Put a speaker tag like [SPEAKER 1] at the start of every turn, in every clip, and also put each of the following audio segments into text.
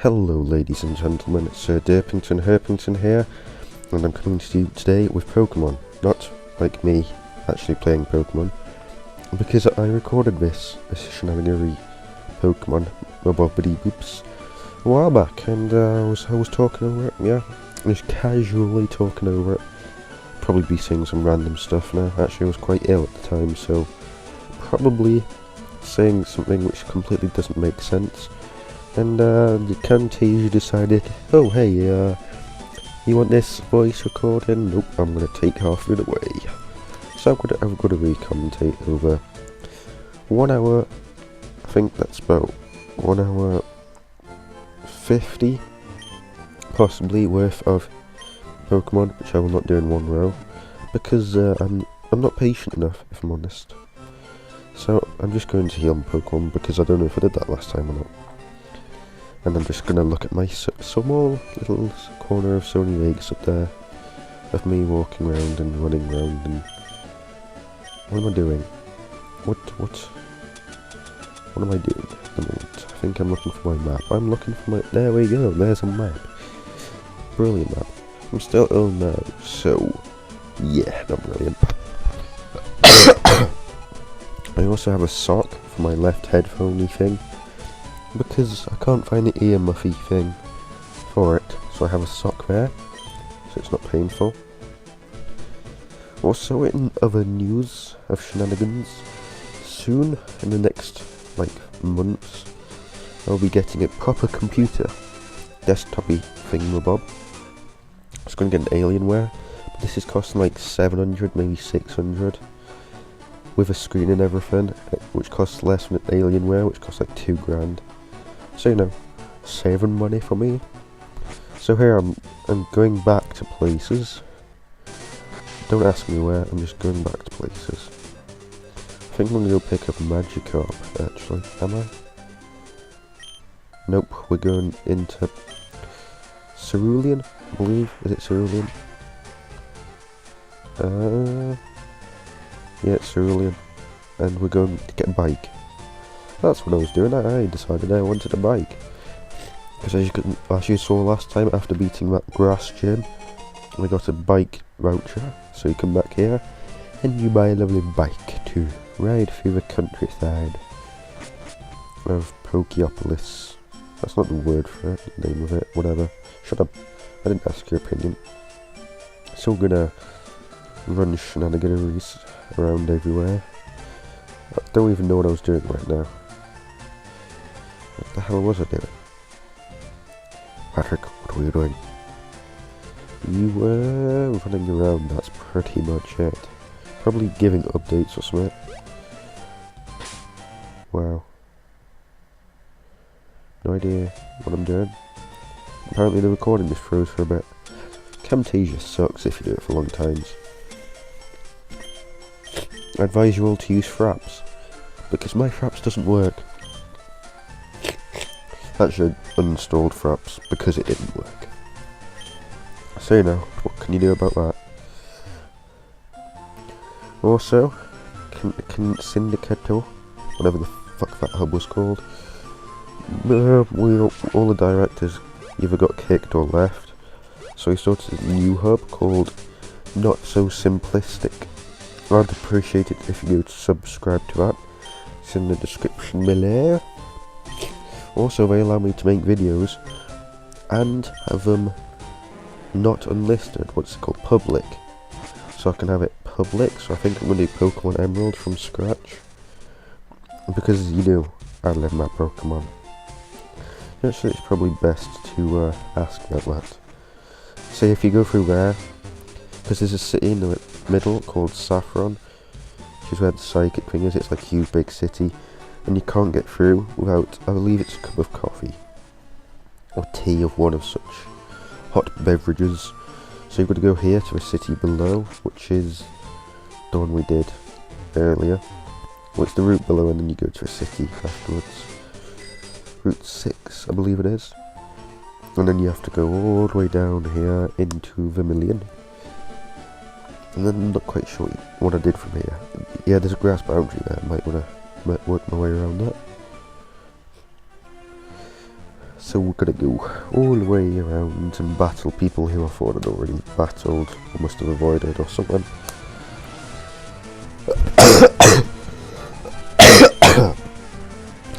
[SPEAKER 1] Hello ladies and gentlemen, it's Sir Derpington Herpington here, and I'm coming to you today with Pokemon. Not like me actually playing Pokemon, because I recorded this shenanigery Pokemon Bobbity Boops a while back, and I was talking over it, yeah, just casually talking over it. Probably be saying some random stuff now. Actually I was quite ill at the time, so probably saying something which completely doesn't make sense. And the Camtasia decided, oh hey, you want this voice recording? Nope, I'm gonna take half of it away. So I've got to re-commentate over 1 hour, I think that's about 1 hour 50, possibly, worth of Pokemon, which I will not do in one row, because I'm not patient enough, if I'm honest. So I'm just going to heal my Pokemon, because I don't know if I did that last time or not. And I'm just going to look at my small little corner of Sony Vegas up there, of me walking around and running around, and what am I doing? What am I doing at the moment? I think I'm looking for my map. I'm looking for my, there we go, there's a map. Brilliant map. I'm still ill now, so yeah, not brilliant. I also have a sock for my left headphone-y thing, because I can't find the ear muffy thing for it, so I have a sock there, so it's not painful. Also, in other news of shenanigans, soon, in the next, months, I'll be getting a proper computer, desktop-y thingamabob. I was going to get an Alienware, but this is costing like 700, maybe 600, with a screen and everything, which costs less than an Alienware, which costs like 2 grand. So, you know, saving money for me. So here I'm going back to places. Don't ask me where, I'm just going back to places. I think I'm gonna go pick up Magikarp, actually. Am I? Nope, we're going into Cerulean, I believe. Is it Cerulean? Yeah, it's Cerulean. And we're going to get a bike. That's what I was doing. I decided I wanted a bike, because as you saw last time, after beating that grass gym, I got a bike voucher, so you come back here and you buy a lovely bike to ride through the countryside of Pokeopolis. That's not the word for it, the name of it, whatever. Shut up, I didn't ask your opinion. So we're gonna run shenanigans around everywhere. I don't even know what I was doing right now. What the hell was I doing? Patrick, what were you doing? You were running around, that's pretty much it. Probably giving updates or something. Wow. No idea what I'm doing. Apparently the recording just froze for a bit. Camtasia sucks if you do it for long times. I advise you all to use Fraps, because my Fraps doesn't work. Actually, uninstalled Fraps because it didn't work. So, you know, what can you do about that? Also, can Syndicato, whatever the fuck that hub was called, all the directors either got kicked or left, so we started a new hub called Not So Simplistic. I'd appreciate it if you would subscribe to that. It's in the description below. Also, they allow me to make videos and have them not unlisted, what's it called, public. So I can have it public, so I think I'm going to do Pokemon Emerald from scratch. Because, you know, I love my Pokemon. Actually, it's probably best to ask about that. So if you go through there, because there's a city in the middle called Saffron, which is where the psychic thing is. It's like a huge big city, and you can't get through without, I believe it's a cup of coffee or tea of one of such hot beverages. So you've got to go here to a city below, which is the one we did earlier. Well, it's the route below, and then you go to a city afterwards. Route 6, I believe it is. And then you have to go all the way down here into Vermilion. And then I'm not quite sure what I did from here. Yeah, there's a grass boundary there. I might want to work my way around that. So we're gonna go all the way around and battle people who I thought had already battled or must have avoided or something.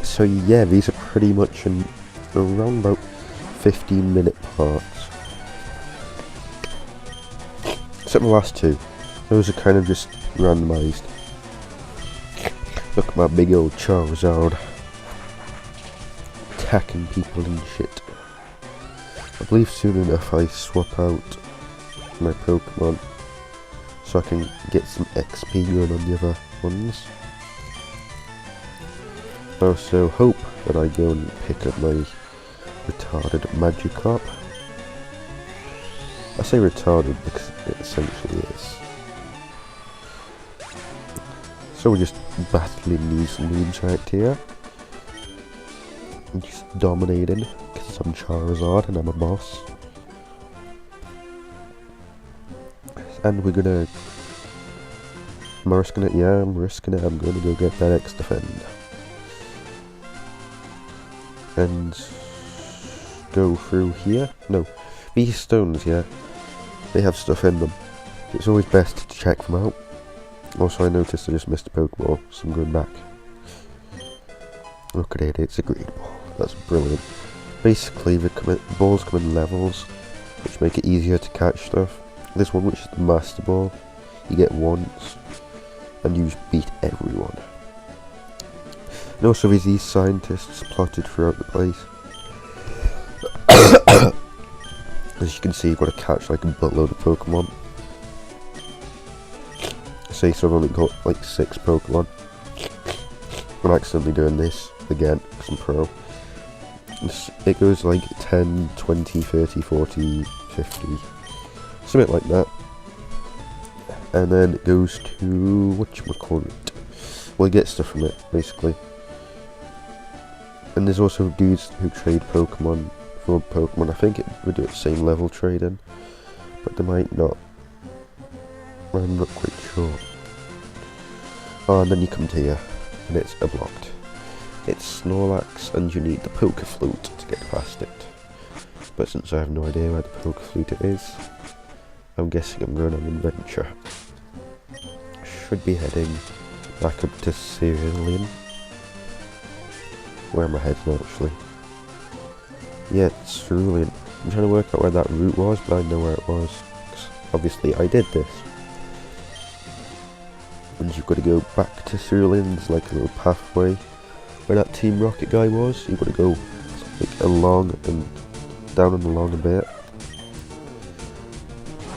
[SPEAKER 1] So yeah, these are pretty much around about 15-minute parts. Except the last two. Those are kind of just randomised. Look at my big old Charizard. Attacking people and shit. I believe soon enough I swap out my Pokemon so I can get some XP going on the other ones. I also hope that I go and pick up my retarded Magikarp. I say retarded because it essentially is. So we're just battling these noobs right here. I'm just dominating because I'm Charizard and I'm a boss. And we're gonna... Am I risking it? Yeah, I'm risking it. I'm gonna go get that X defend. And go through here. No, these stones, yeah, they have stuff in them. It's always best to check them out. Also, I noticed I just missed a Pokeball, so I'm going back. Look at it, it's a Great Ball. That's brilliant. Basically, the balls come in levels, which make it easier to catch stuff. This one, which is the Master Ball, you get once, and you just beat everyone. And also there's these scientists plotted throughout the place. As you can see, you've got to catch like a buttload of Pokemon. Say so I've only got like 6 Pokemon. I'm accidentally doing this again, because I'm pro. It goes like 10, 20, 30, 40, 50. Something like that. And then it goes to... whatchamacallit. Well, you get stuff from it, basically. And there's also dudes who trade Pokemon for Pokemon. I think it would do it same level trading, but they might not. I'm not quite sure. Oh, and then you come to here, and it's blocked. It's Snorlax, and you need the Poké Flute to get past it. But since I have no idea where the Poké Flute is, I'm guessing I'm going on an adventure. Should be heading back up to Cerulean. Where am I heading actually? Yeah, it's Cerulean. I'm trying to work out where that route was, but I know where it was. 'Cause obviously I did this. And you've got to go back to Cerulean. There's like a little pathway where that Team Rocket guy was. You've got to go like along and down and along a bit.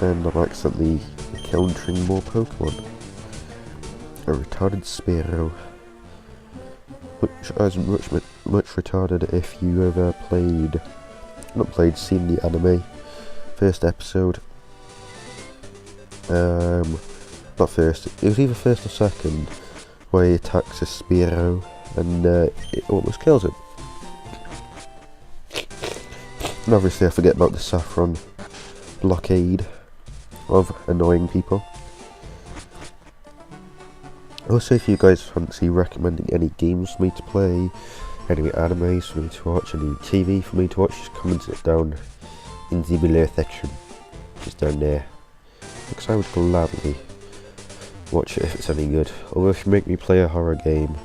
[SPEAKER 1] And I'm accidentally encountering more Pokemon. A retarded Spearow. Which is much retarded if you ever seen the anime. First episode. Not first, it was either first or second, where he attacks a Spearow and it almost kills him. And obviously I forget about the Saffron blockade of annoying people. Also, if you guys fancy recommending any games for me to play, any animes for me to watch, any TV for me to watch, just comment it down in the below section, just down there, because I would gladly watch it if it's any good. Although if you make me play a horror game,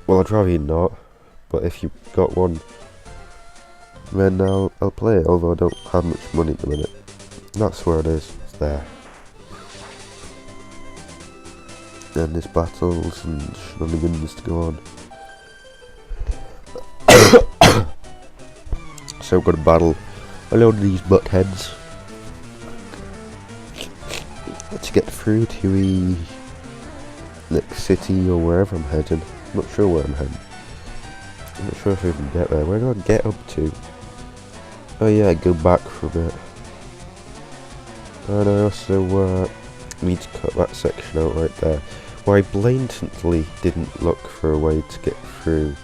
[SPEAKER 1] well, I'd rather you not, but if you've got one, then I'll play it, although I don't have much money at the minute. And that's where it is, it's there. And there's battles and shenanigans to go on. So I've got to battle a load of these buttheads to get through to the next city or wherever I'm heading. I'm not sure where I'm heading. I'm not sure if I can get there. Where do I get up to? Oh yeah, I go back for a bit. And I also need to cut that section out right there, where I blatantly didn't look for a way to get through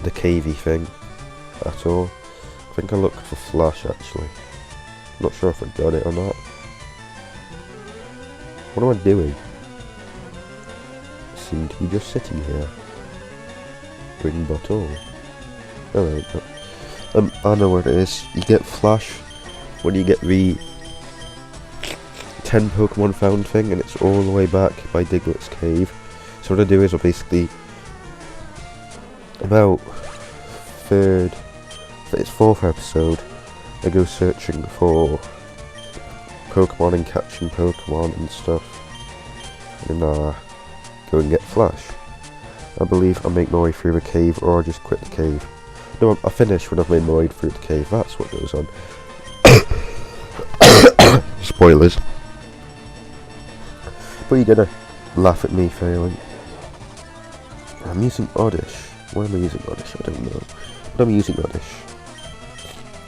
[SPEAKER 1] the cavey thing at all. I think I looked for Flash actually. Not sure if I got it or not. What am I doing? I seem to be just sitting here. spring bottle. Oh, there we go. I know what it is. You get Flash when you get the 10 Pokemon found thing, and it's all the way back by Diglett's cave. So what I do is I basically, about it's 4th episode, I go searching for Pokemon and catching Pokemon and stuff, and go and get Flash. I believe I make my way through the cave, or I just quit the cave. No, I finish when I've made my way through the cave, that's what goes on. Spoilers. But you're gonna laugh at me failing. I'm using Oddish. Why am I using Oddish? I don't know. But I'm using Oddish.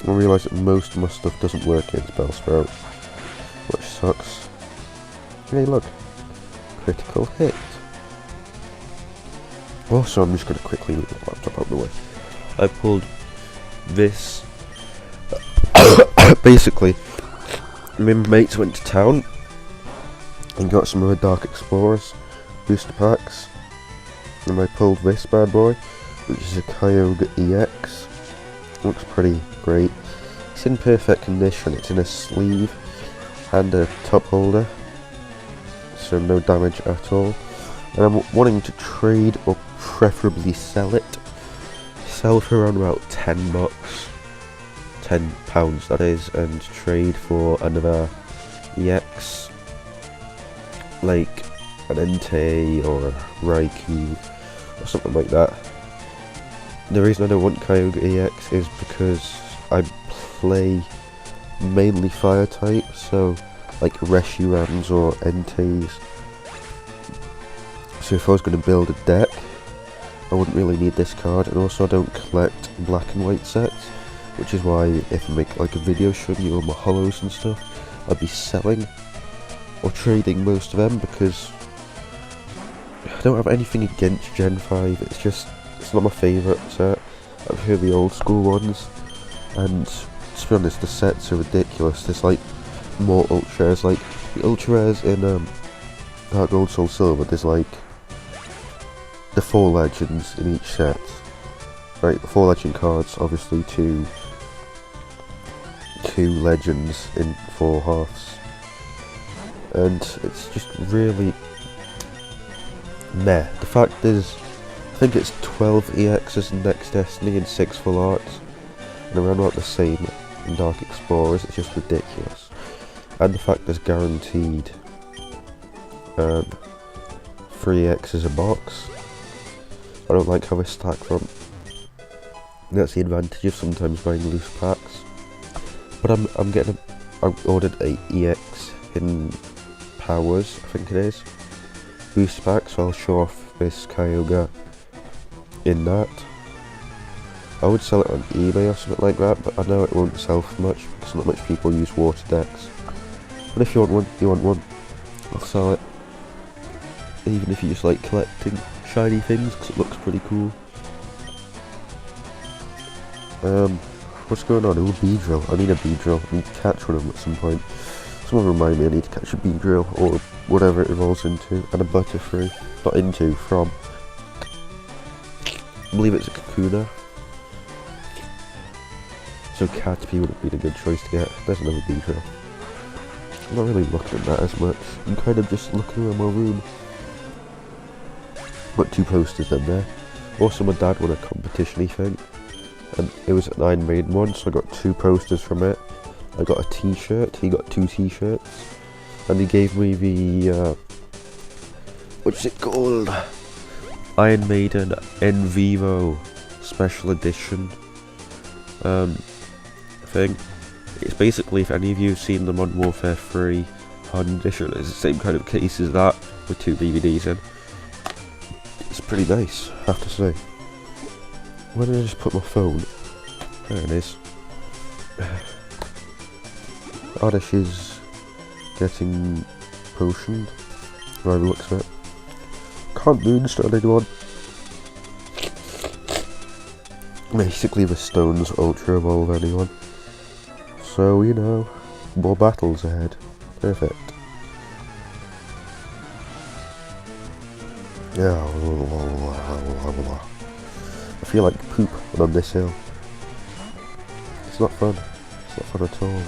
[SPEAKER 1] I realise that most of my stuff doesn't work against Bellsprout, which sucks. Hey look, critical hit. Also, I'm just going to quickly move the laptop out of the way. I pulled this. Basically, me and my mates went to town and got some of the Dark Explorers booster packs, and I pulled this bad boy, which is a Kyogre EX. Looks pretty great. It's in perfect condition. It's in a sleeve and a top holder, so no damage at all. And I'm wanting to trade, or preferably sell it. Sell for around about £10, £10 that is, and trade for another EX, like an Entei or a Raikou or something like that. The reason I don't want Kyogre EX is because I play mainly fire type, so like Reshurans or Enteis. So if I was going to build a deck, I wouldn't really need this card. And also I don't collect black and white sets, which is why if I make like a video showing you all my hollows and stuff, I'd be selling or trading most of them, because I don't have anything against Gen 5, it's not my favourite set. I prefer the old school ones, and to be honest, the sets are ridiculous. There's like more ultra rares, like the ultra rares in Heart Gold, Soul Silver, there's like the 4 legends in each set. Right, 4 legend cards, obviously 2 legends in 4 halves. And it's just really meh. The fact is, I think it's 12 EXs in Next Destiny and 6 full arts, and around about the same in Dark Explorers. It's just ridiculous. And the fact there's guaranteed 3 EXs a box. I don't like how they stack them. That's the advantage of sometimes buying loose packs. But I ordered a EX Hidden Powers, I think it is, booster pack, so I'll show off this Kyogre in that. I would sell it on eBay or something like that, but I know it won't sell for much because not much people use water decks. But if you want one, I'll sell it. Even if you just like collecting shiny things, because it looks pretty cool. What's going on? Oh, Beedrill. I need a Beedrill. I need to catch one of them at some point. Someone remind me I need to catch a Beedrill, or whatever it evolves into, and a Butterfree. Not into, from. I believe it's a Kakuna. So Caterpie would have been a good choice to get. There's another Beedrill. I'm not really looking at that as much. I'm kind of just looking around my room. Got 2 posters in there. Also, my dad won a competition-y thing, and it was an Iron Maiden one, so I got 2 posters from it. I got a t-shirt, he got 2 t-shirts, and he gave me the, what's it called? Iron Maiden En Vivo Special Edition thing. It's basically, if any of you have seen the Modern Warfare 3 Hard Edition, it's the same kind of case as that, with 2 DVDs in. It's pretty nice, I have to say. Where did I just put my phone? There it is. Oddish is getting potioned, by the looks of it. Can't moonstone anyone. Basically the stones ultra evolve anyone. So, you know, more battles ahead. Perfect. Yeah. I feel like poop when on this hill. It's not fun. It's not fun at all.